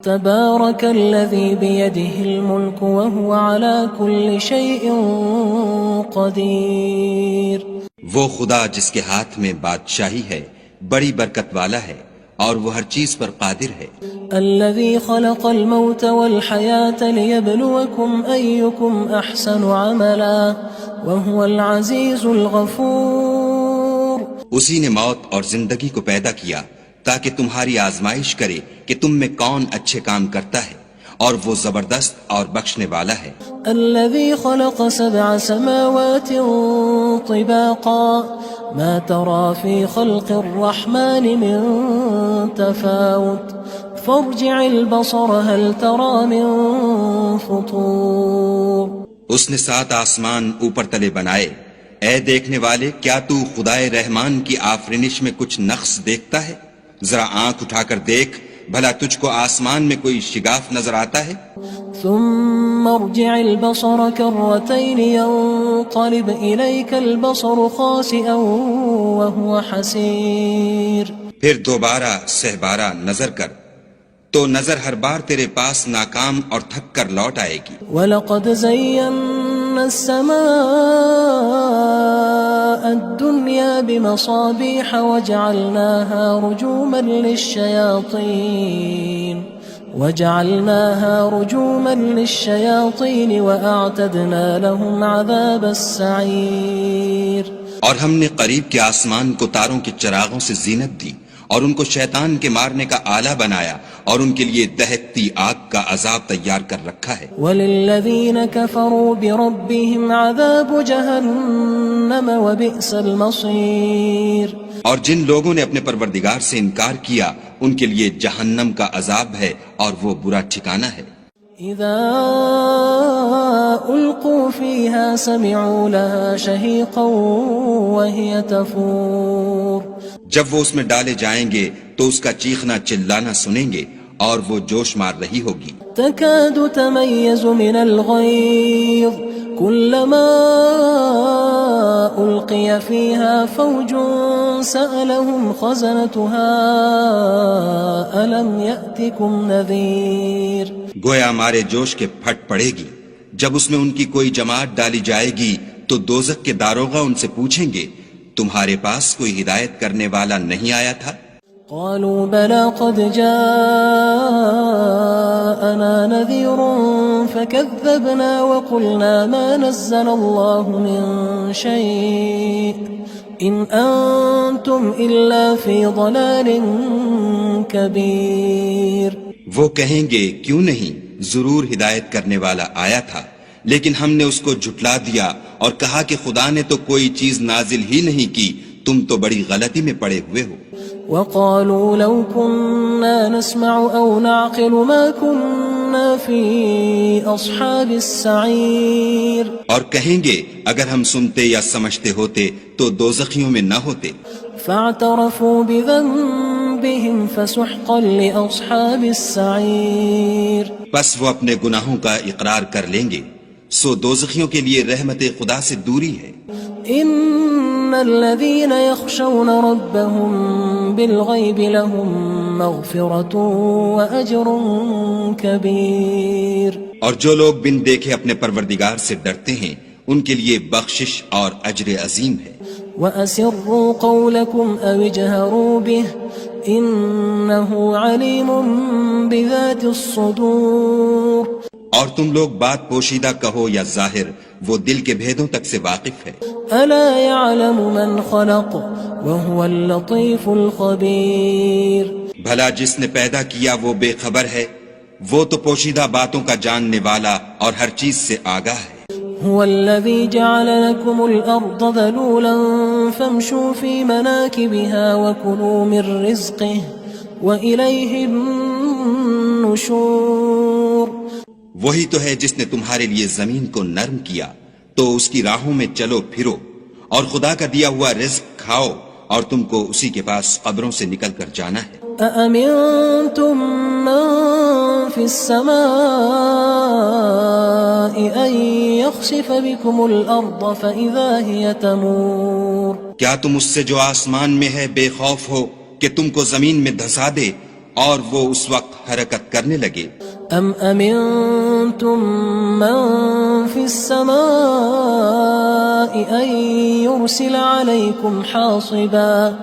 تبارك الذي بيده الملك وهو على كل شيء قدير. وہ خدا جس کے ہاتھ میں بادشاہی ہے بڑی برکت والا ہے اور وہ ہر چیز پر قادر ہے. الذي خلق الموت والحياة ليبلوكم أيكم أحسن عملا وهو العزيز الغفور. اسی نے موت اور زندگی کو پیدا کیا تاکہ تمہاری آزمائش کرے کہ تم میں کون اچھے کام کرتا ہے اور وہ زبردست اور بخشنے والا ہے. الذي خلق 7 سماوات طباقا ما ترى في خلق الرحمن من تفاوت فارجع البصر هل ترى من فطور. اس نے 7 آسمان اوپر تلے بنائے. اے دیکھنے والے، کیا تو خدائے رحمان کی آفرینش میں کچھ نقص دیکھتا ہے؟ ذرا آنکھ اٹھا کر دیکھ، بھلا تجھ کو آسمان میں کوئی شگاف نظر آتا ہے؟ ثم ارجع البصر كرتين ينقلب إليك البصر خاسئا وهو حسير. پھر دوبارہ سہبارہ نظر کر تو نظر ہر بار تیرے پاس ناکام اور تھک کر لوٹ آئے گی. وَلَقَدْ زَيَّنَّا السَّمَاءَ الدُّنْيَا بِمَصَابِيحَ وَجَعَلْنَاهَا رُجُومًا لِلشَّيَاطِينِ وَأَعْتَدْنَا لَهُمْ عَذَابَ السَّعِيرِ. اور ہم نے قریب کے آسمان کو تاروں کے چراغوں سے زینت دی اور ان کو شیطان کے مارنے کا آلہ بنایا اور ان کے لیے دہکتی آگ کا عذاب تیار کر رکھا ہے. وَلِلَّذِينَ كَفَرُوا بِرَبِّهِمْ عَذَابُ جَهَنَّمَ وَبِئْسَ الْمَصِيرُ. اور جن لوگوں نے اپنے پروردگار سے انکار کیا ان کے لیے جہنم کا عذاب ہے اور وہ برا ٹھکانہ ہے. اذا القوا فيها سمعوا لها شهيقا وهي تفور. جب وہ اس میں ڈالے جائیں گے تو اس کا چیخنا چلانا سنیں گے اور وہ جوش مار رہی ہوگی. تكاد تميز من الغيظ كلما ألقي فيها فوج سألهم خزنتها ألم يأتكم نذير. گویا مارے جوش کے پھٹ پڑے گی. جب اس میں ان کی کوئی جماعت ڈالی جائے گی تو دوزخ کے داروغہ ان سے پوچھیں گے تمہارے پاس کوئی ہدایت کرنے والا نہیں آیا تھا؟ قالوا بلى قد جاءنا نذير فكذبنا وقلنا ما نزل الله من شيء إن أنتم إلا في ضلال كبير. وہ کہیں گے کیوں نہیں، ضرور ہدایت کرنے والا آیا تھا، لیکن ہم نے اس کو جھٹلا دیا اور کہا کہ خدا نے تو کوئی چیز نازل ہی نہیں کی، تم تو بڑی غلطی میں پڑے ہوئے ہو. وقالوا لو كنا نسمع أو نعقل ما كنا في أصحاب السعير. اور کہیں گے اگر ہم سنتے یا سمجھتے ہوتے تو دوزخیوں میں نہ ہوتے. فاعترفوا بذنبهم فسحقا لأصحاب السعير. بس وہ اپنے گناہوں کا اقرار کر لیں گے، سو دوزخیوں کے لیے رحمت خدا سے دوری ہے. ان الذين يخشون ربهم بالغيب لهم مغفرة واجر كبير. اور جو لوگ بن دیکھے اپنے پروردگار سے ڈرتے ہیں ان کے لیے بخشش اور اجر عظیم ہے. وَأَسِرُّوا قَوْلَكُمْ أَوِ اجْهَرُوا بِهِ إِنَّهُ عَلِيمٌ بِذَاتِ الصُّدُورِ. اور تم لوگ بات پوشیدہ کہو یا ظاہر، وہ دل کے بھیدوں تک سے واقف ہے. أَلَا يَعْلَمُ مَنْ خَلَقَ وَهُوَ اللَّطِيفُ الْخَبِيرُ. بھلا جس نے پیدا کیا وہ بے خبر ہے، وہ تو پوشیدہ باتوں کا جاننے والا اور ہر چیز سے آگاہ ہے. هو الذي جعل لكم الأرض ذلولا فامشوا في مناكبها وكلوا من رزقه وإليه النشور. وہی تو ہے جس نے تمہارے لیے زمین کو نرم کیا تو اس کی راہوں میں چلو پھرو اور خدا کا دیا ہوا رزق کھاؤ اور تم کو اسی کے پاس قبروں سے نکل کر جانا ہے. أأمنتم من في السماء أن يخسف بكم الأرض فإذا هي تمور. کیا تم اس سے جو آسمان میں ہے بے خوف ہو کہ تم کو زمین میں دھسا دے اور وہ اس وقت حرکت کرنے لگے. ام امنتم من في السماء ان يرسل عليكم حاصبا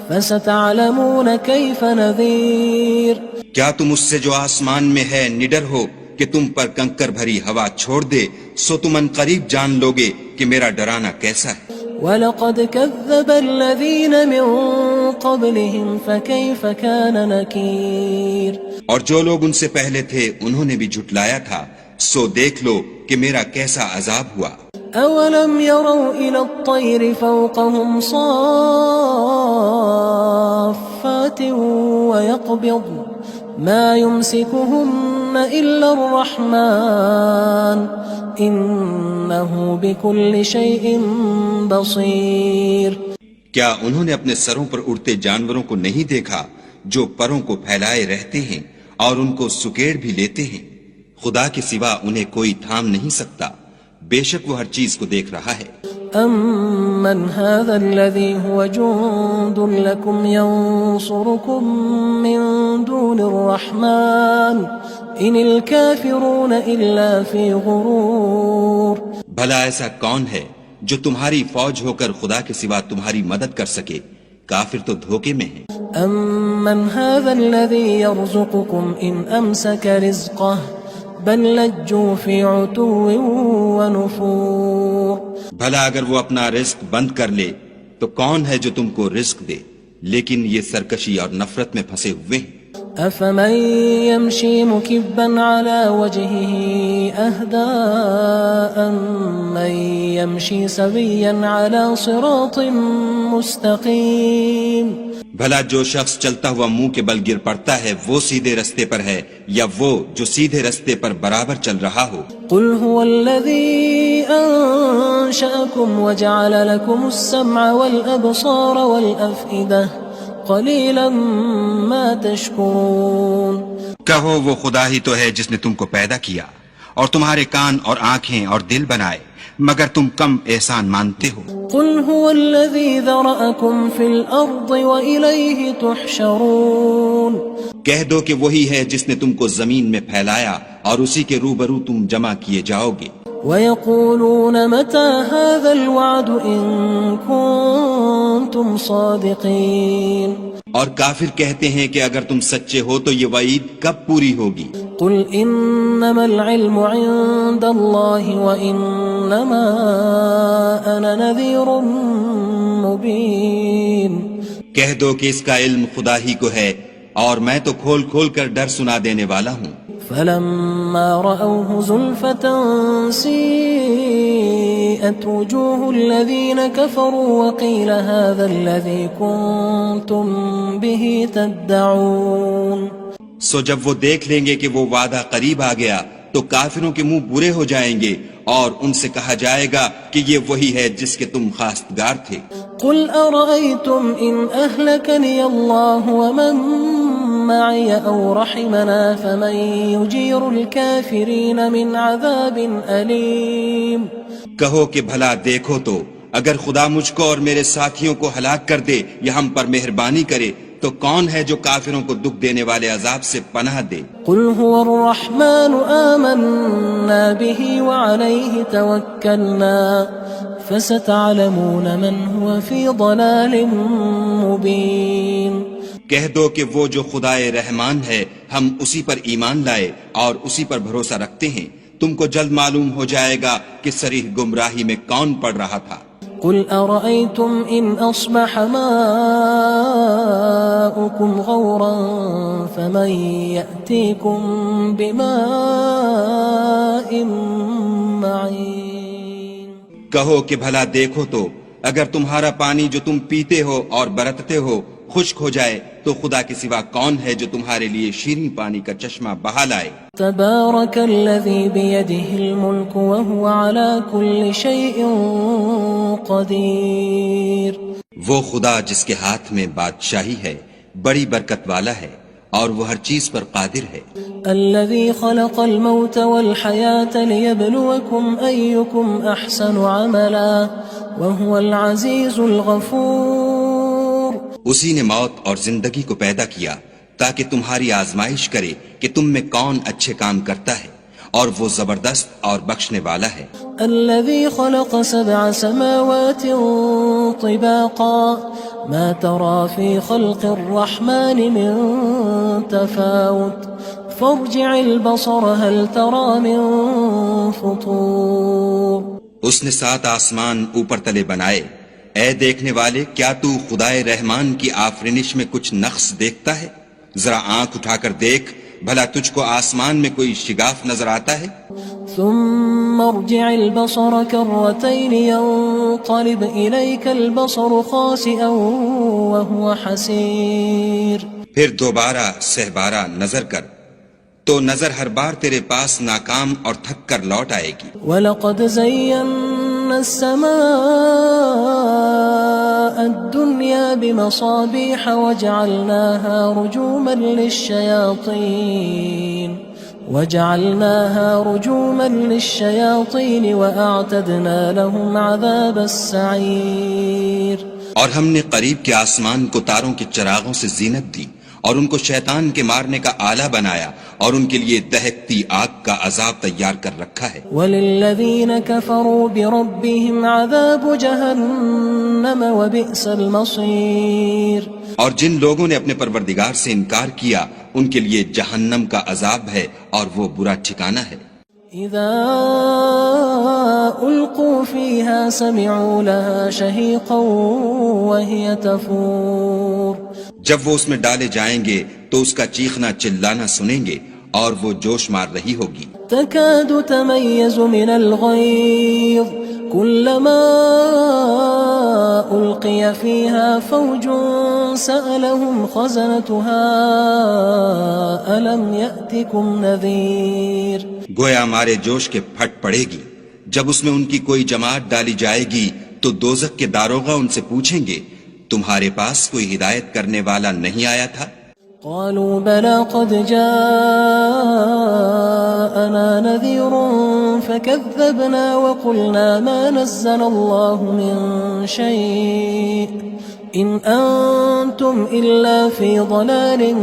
فستعلمون كيف نذير. کیا تم اس سے جو آسمان میں ہے نڈر ہو کہ تم پر کنکر بھری ہوا چھوڑ دے؟ سو تم ان قریب جان لوگے کہ میرا ڈرانا کیسا ہے. وَلَقَدْ كَذَّبَ الَّذِينَ مِن قَبْلِهِمْ فَكَيْفَ كَانَ نَكِيرٌ. اور جو لوگ ان سے پہلے تھے انہوں نے بھی جھٹلایا تھا، سو دیکھ لو کہ میرا کیسا عذاب ہوا. أَوَلَمْ يَرَوْا إِلَى الطَّيْرِ فَوْقَهُمْ صَافَّاتٍ وَيَقْبِضْنَ مَا يُمْسِكُهُنَّ إِلَّا الرَّحْمَنُ إِنَّهُ بِكُلِّ شَيْءٍ بَصِيرٌ. کیا انہوں نے اپنے سروں پر اڑتے جانوروں کو نہیں دیکھا جو پروں کو پھیلائے رہتے ہیں اور ان کو سکیڑ بھی لیتے ہیں؟ خدا کے سوا انہیں کوئی تھام نہیں سکتا، بے شک وہ ہر چیز کو دیکھ رہا ہے. أَمَّنْ هَذَا الَّذِي هُوَ جُندٌ لَكُمْ يَنصُرُكُم مِّن دُونِ الرَّحْمَنِ إِنِ الْكَافِرُونَ إِلَّا فِي غُرُورٍ. بھلا ایسا کون ہے جو تمہاری فوج ہو کر خدا کے سوا تمہاری مدد کر سکے؟ کافر تو دھوکے میں ہیں. أَمَّنْ هَذَا الَّذِي يَرْزُقُكُمْ إِنْ أَمْسَكَ رِزْقَهُ بَل لَجُّوا فِي عُتُوٍّ وَنُفُورٍ. بھلا اگر وہ اپنا رزق بند کر لے تو کون ہے جو تم کو رزق دے؟ لیکن یہ سرکشی اور نفرت میں پھنسے ہوئے ہیں. أَفَمَن يَمْشِي مُكِبًّا عَلَى وَجْهِهِ أَهْدَىٰ أَمَّن يَمْشِي سَوِيًّا عَلَى صِرَاطٍ مُّسْتَقِيمٍ. بھلا جو شخص چلتا ہوا منہ کے بل گر پڑتا ہے وہ سیدھے رستے پر ہے یا وہ جو سیدھے رستے پر برابر چل رہا ہو؟ قُلْ هُوَ الَّذِي أَنشَأَكُمْ وَجَعَلَ لَكُمُ السَّمْعَ وَالْأَبْصَارَ وَالْأَفْئِدَةَ قَلِيلًا مَا تَشْكُرُونَ. کہو وہ خدا ہی تو ہے جس نے تم کو پیدا کیا اور تمہارے کان اور آنکھیں اور دل بنائے، مگر تم کم احسان مانتے ہو. قُلْ هُوَ الَّذِي ذَرَأَكُمْ فِي الْأَرْضِ وَإِلَيْهِ تُحْشَرُونَ. کہہ دو کہ وہی ہے جس نے تم کو زمین میں پھیلایا اور اسی کے روبرو تم جمع کیے جاؤ گے. وَيَقُولُونَ مَتَى هَذَا الْوَعْدُ إِن كُنتُمْ صَادِقِينَ. اور کافر کہتے ہیں کہ اگر تم سچے ہو تو یہ وعید کب پوری ہوگی؟ قُلْ إِنَّمَا الْعِلْمُ عِندَ اللَّهِ وَإِنَّمَا أَنَا نَذِيرٌ مُّبِينٌ. کہہ دو کہ اس کا علم خدا ہی کو ہے اور میں تو کھول کھول کر ڈر سنا دینے والا ہوں. فَلَمَّا رَأَوْهُ زُلْفَةً سِيئَتْ وُجُوهُ الَّذِينَ كَفَرُوا وَقِيلَ هَذَا الَّذِي كُنتُم بِهِ تَدَّعُونَ. سو جب وہ دیکھ لیں گے کہ وہ وعدہ قریب آ گیا تو کافروں کے منہ برے ہو جائیں گے اور ان سے کہا جائے گا کہ یہ وہی ہے جس کے تم خواستگار تھے. قُلْ أَرَأَيْتُمْ إِنْ أَهْلَكَنِيَ اللَّهُ وَمَن مَّعِيَ أَوْ رَحِمَنَا فَمَن يُجِيرُ الْكَافِرِينَ مِنْ عَذَابٍ أَلِيمٍ. کہو کہ بھلا دیکھو تو اگر خدا مجھ کو اور میرے ساتھیوں کو ہلاک کر دے یا ہم پر مہربانی کرے تو کون ہے جو کافروں کو دکھ دینے والے عذاب سے پناہ دے؟ قُلْ هُوَ الرَّحْمَنُ آمَنَّا بِهِ وَعَلَيْهِ تَوَكَّلْنَا فَسَتَعْلَمُونَ مَنْ هُوَ فِي ضَلَالٍ مُّبِينٍ. کہہ دو کہ وہ جو خدائے رحمان ہے ہم اسی پر ایمان لائے اور اسی پر بھروسہ رکھتے ہیں، تم کو جلد معلوم ہو جائے گا کہ صریح گمراہی میں کون پڑ رہا تھا. قُلْ أَرَأَيْتُمْ إِنْ أَصْبَحَ مَاؤُكُمْ غَوْرًا فَمَن يَأْتِيكُم بِمَاءٍ مَّعِينٍ. کہو کہ بھلا دیکھو تو اگر تمہارا پانی جو تم پیتے ہو اور برتتے ہو خشک ہو جائے تو خدا کے سوا کون ہے جو تمہارے لیے شیریں پانی کا چشمہ بہا لائے. تبارك الذي بيده الملك وهو على كل شيء قدير. وہ خدا جس کے ہاتھ میں بادشاہی ہے بڑی برکت والا ہے اور وہ ہر چیز پر قادر ہے. الذي خلق الموت والحياة ليبلوكم أيكم أحسن عملا وهو العزيز الغفور. اسی نے موت اور زندگی کو پیدا کیا تاکہ تمہاری آزمائش کرے کہ تم میں کون اچھے کام کرتا ہے، اور وہ زبردست اور بخشنے والا ہے۔ الذي خلق 7 سماوات طباقا ما ترى في خلق الرحمن من تفاوت فارجع البصر هل ترى من فطور۔ اس نے 7 آسمان اوپر تلے بنائے، اے دیکھنے والے کیا تو خدائے رحمان کی آفرینش میں کچھ نقص دیکھتا ہے؟ ذرا آنکھ اٹھا کر دیکھ، بھلا تجھ کو آسمان میں کوئی شگاف نظر آتا ہے؟ ثم ارجع البصر كرتين ينقلب إليك البصر خاسئا وهو حسير۔ پھر دوبارہ سہبارہ نظر کر تو نظر ہر بار تیرے پاس ناکام اور تھک کر لوٹ آئے گی۔ وَلَقَدْ زَيَّنَّا السَّمَاءَ الدُّنْيَا بِمَصَابِيحَ وَجَعَلْنَاهَا رُجُومًا لِلشَّيَاطِينِ وَأَعْتَدْنَا لَهُمْ عَذَابَ السَّعِيرِ۔ اور ہم نے قریب کے آسمان کو تاروں کے چراغوں سے زینت دی، اور ان کو شیطان کے مارنے کا آلہ بنایا، اور ان کے لیے دہکتی آگ کا عذاب تیار کر رکھا ہے۔ وَلِلَّذِينَ كَفَرُوا بِرَبِّهِمْ عَذَابُ جَهَنَّمَ وَبِئْسَ الْمَصِيرُ۔ اور جن لوگوں نے اپنے پروردگار سے انکار کیا ان کے لیے جہنم کا عذاب ہے اور وہ برا ٹھکانہ ہے۔ اذا القوا فيها سمعوا لها شهيقا وهي تفور۔ جب وہ اس میں ڈالے جائیں گے تو اس کا چیخنا چلانا سنیں گے اور وہ جوش مار رہی ہوگی۔ تكاد تميز من الغيظ كلما ألقي فيها فوج سألهم خزنتها ألم يأتكم نذير۔ گویا ہمارے جوش کے پھٹ پڑے گی جب اس میں ان کی کوئی جماعت ڈالی جائے گی تو دوزخ کے داروغہ ان سے پوچھیں گے تمہارے پاس کوئی ہدایت کرنے والا نہیں آیا تھا؟ قالوا بلى قد جاءنا نذير فكذبنا وقلنا ما نزل الله من شيء إن أنتم إلا في ضلال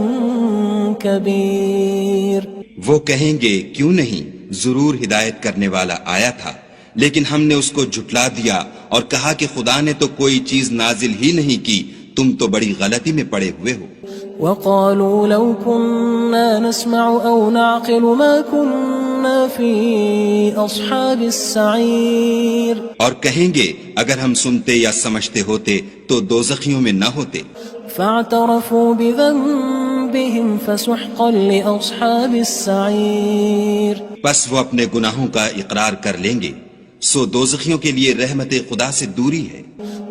كبير۔ وہ کہیں گے کیوں نہیں، ضرور ہدایت کرنے والا آیا تھا، لیکن ہم نے اس کو جھٹلا دیا اور کہا کہ خدا نے تو کوئی چیز نازل ہی نہیں کی، تم تو بڑی غلطی میں پڑے ہوئے ہو۔ وقالوا لو كنا نسمع أو نعقل ما كنا في أصحاب السعير۔ اور کہیں گے اگر ہم سنتے یا سمجھتے ہوتے تو دوزخیوں میں نہ ہوتے۔ فاعترفوا بذنبهم فسحقا لأصحاب السعير۔ بس وہ اپنے گناہوں کا اقرار کر لیں گے، سو دوزخیوں کے لیے رحمت خدا سے دوری ہے۔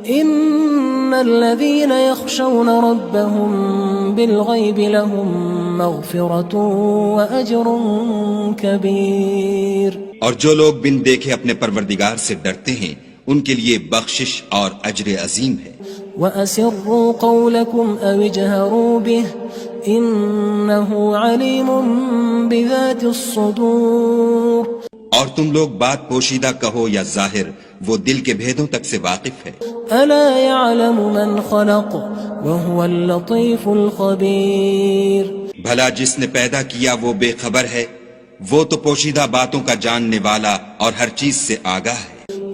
ان الذين يخشون ربهم بالغيب لهم مغفرة واجر كبير۔ اور جو لوگ بن دیکھے اپنے پروردگار سے ڈرتے ہیں ان کے لیے بخشش اور اجر عظیم ہے۔ واسروا قولكم او اجهروا به انه عليم بذات الصدور۔ اور تم لوگ بات پوشیدہ کہو یا ظاہر، وہ دل کے بھیدوں تک سے واقف ہے۔ الا يعلم من خلق وهو اللطيف الخبير۔ بھلا جس نے پیدا کیا وہ بے خبر ہے، وہ تو پوشیدہ باتوں کا جاننے والا اور ہر چیز سے آگاہ ہے۔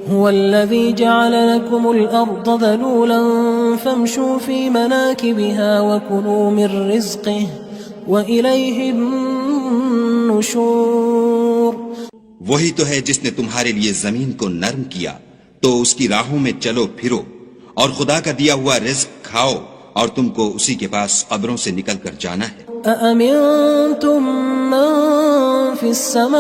هو الذي جعل لكم الأرض ذلولا فامشوا في مناكبها وكلوا من رزقه وإليه النشور۔ وہی تو ہے جس نے تمہارے لیے زمین کو نرم کیا تو اس کی راہوں میں چلو پھرو اور خدا کا دیا ہوا رزق کھاؤ اور تم کو اسی کے پاس قبروں سے نکل کر جانا ہے۔ أأمنتم من في السماء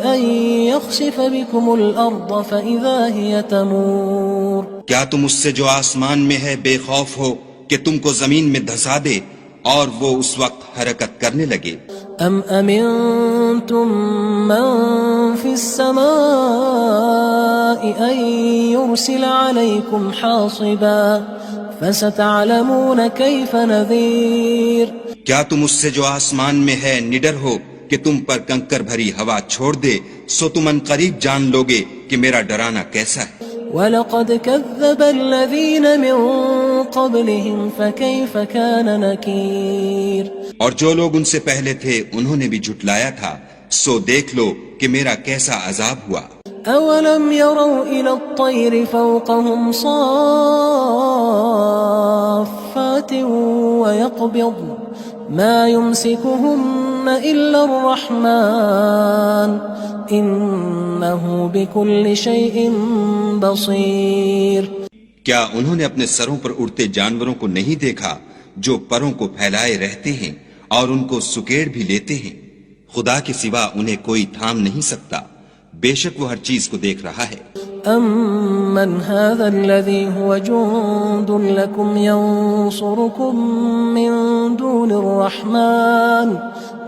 أن يخسف بكم الأرض فإذا هي تمور۔ کیا تم اس سے جو آسمان میں ہے بے خوف ہو کہ تم کو زمین میں دھسا دے اور وہ اس وقت حرکت کرنے لگے؟ ام امنتم من في السماء ان يرسل عليكم حاصبا فستعلمون كيف نذير۔ کیا تم اس سے جو آسمان میں ہے نڈر ہو کہ تم پر کنکر بھری ہوا چھوڑ دے، سو تم ان قریب جان لوگے کہ میرا ڈرانا کیسا ہے۔ وَلَقَدْ كَذَّبَ الَّذِينَ مِن قبلهم فكيف كان نكير اور جو لوگ ان سے پہلے تھے انہوں نے بھی جھٹلایا تھا، سو دیکھ لو کہ میرا کیسا عذاب ہوا۔ أولم يروا إلى الطير فوقهم صافات ويقبض ما يمسكهن إلا الرحمن إنه بكل شيء بصير۔ کیا انہوں نے اپنے سروں پر اڑتے جانوروں کو نہیں دیکھا جو پروں کو پھیلائے رہتے ہیں اور ان کو سکیڑ بھی لیتے ہیں؟ خدا کے سوا انہیں کوئی تھام نہیں سکتا، بے شک وہ ہر چیز کو دیکھ رہا ہے۔ أَمَّنْ هَذَا الَّذِي هُوَ جُندٌ لَكُمْ يَنصُرُكُم مِّن دُونِ الرَّحْمَنِ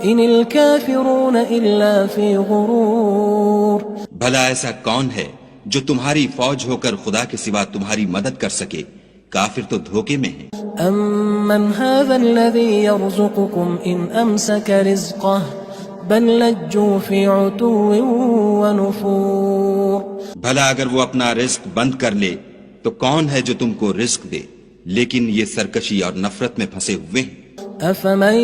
إِنِ الْكَافِرُونَ إِلَّا فِي غُرُورٍ۔ بھلا ایسا کون ہے جو تمہاری فوج ہو کر خدا کے سوا تمہاری مدد کر سکے؟ کافر تو دھوکے میں ہیں۔ أَمَّنْ هَذَا الَّذِي يَرْزُقُكُمْ إِنْ أَمْسَكَ رِزْقَهُ بل لجوا فی عتو ونفور۔ بھلا اگر وہ اپنا رزق بند کر لے تو کون ہے جو تم کو رزق دے، لیکن یہ سرکشی اور نفرت میں پھنسے ہوئے ہیں۔ افمن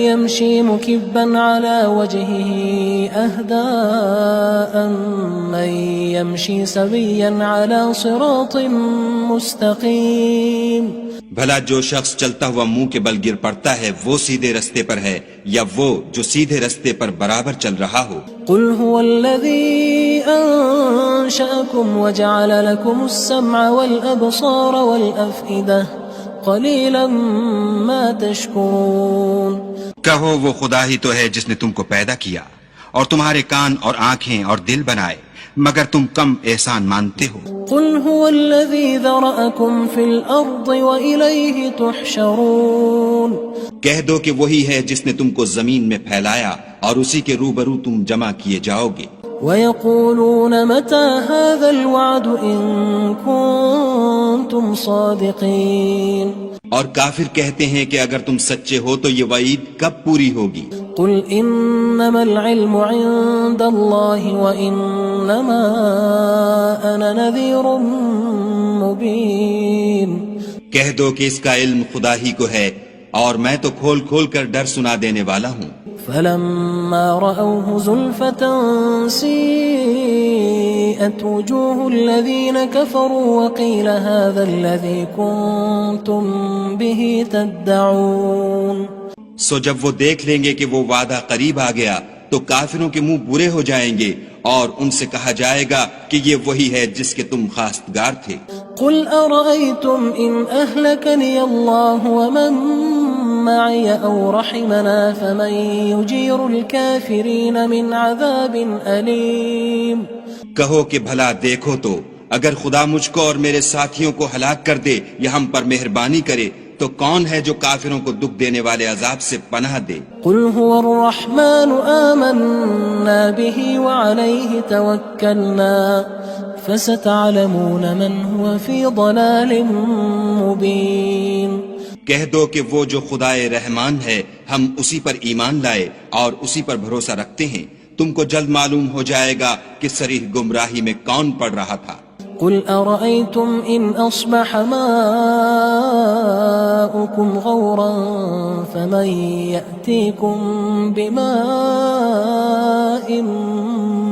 یمشی مکبا علی وجهه اهدى امن یمشی سویا علی صراط مستقیم۔ بھلا جو شخص چلتا ہوا منہ کے بل گر پڑتا ہے وہ سیدھے رستے پر ہے یا وہ جو سیدھے رستے پر برابر چل رہا ہو؟ قل هو الذي انشأكم وجعل لكم السمع والابصار والافئدة قليلا ما تشكرون۔ کہو وہ خدا ہی تو ہے جس نے تم کو پیدا کیا اور تمہارے کان اور آنکھیں اور دل بنائے، مگر تم کم احسان مانتے ہو۔ قل هو الذي ذرأكم في الأرض وإليه تحشرون۔ کہہ دو کہ وہی ہے جس نے تم کو زمین میں پھیلایا اور اسی کے روبرو تم جمع کیے جاؤ گے۔ ويقولون متى هذا الوعد إن كنتم صادقين۔ اور کافر کہتے ہیں کہ اگر تم سچے ہو تو یہ وعید کب پوری ہوگی؟ قل انما العلم عند الله وانما انا نذير مبين۔ کہہ دو کہ اس کا علم خدا ہی کو ہے اور میں تو کھول کھول کر ڈر سنا دینے والا ہوں۔ فلما رأوه زلفة سيئت وجوه الذين كفروا وقيل هذا الذي كنتم به تدعون۔ سو جب وہ دیکھ لیں گے کہ وہ وعدہ قریب آ گیا تو کافروں کے منہ برے ہو جائیں گے اور ان سے کہا جائے گا کہ یہ وہی ہے جس کے تم خواستگار تھے۔ قل أرأيتم إن أهلكني الله ومن معي أو رحمنا فمن يجير الكافرين من عذاب أليم۔ کہو کہ بھلا دیکھو تو اگر خدا مجھ کو اور میرے ساتھیوں کو ہلاک کر دے یا ہم پر مہربانی کرے تو کون ہے جو کافروں کو دکھ دینے والے عذاب سے پناہ دے؟ قل هو الرحمن آمنا به وعليه توكلنا فستعلمون من هو في ضلال مبين۔ کہہ دو کہ وہ جو خدائے رحمان ہے ہم اسی پر ایمان لائے اور اسی پر بھروسہ رکھتے ہیں، تم کو جلد معلوم ہو جائے گا کہ صریح گمراہی میں کون پڑ رہا تھا۔ قل أرأيتم إن أصبح ماؤكم غورا فمن يأتيكم بماء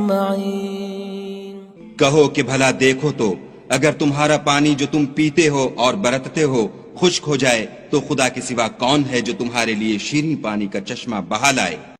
معين۔ کہو کہ بھلا دیکھو تو اگر تمہارا پانی جو تم پیتے ہو اور برتتے ہو خشک ہو جائے تو خدا کے سوا کون ہے جو تمہارے لیے شیریں پانی کا چشمہ بہا لائے؟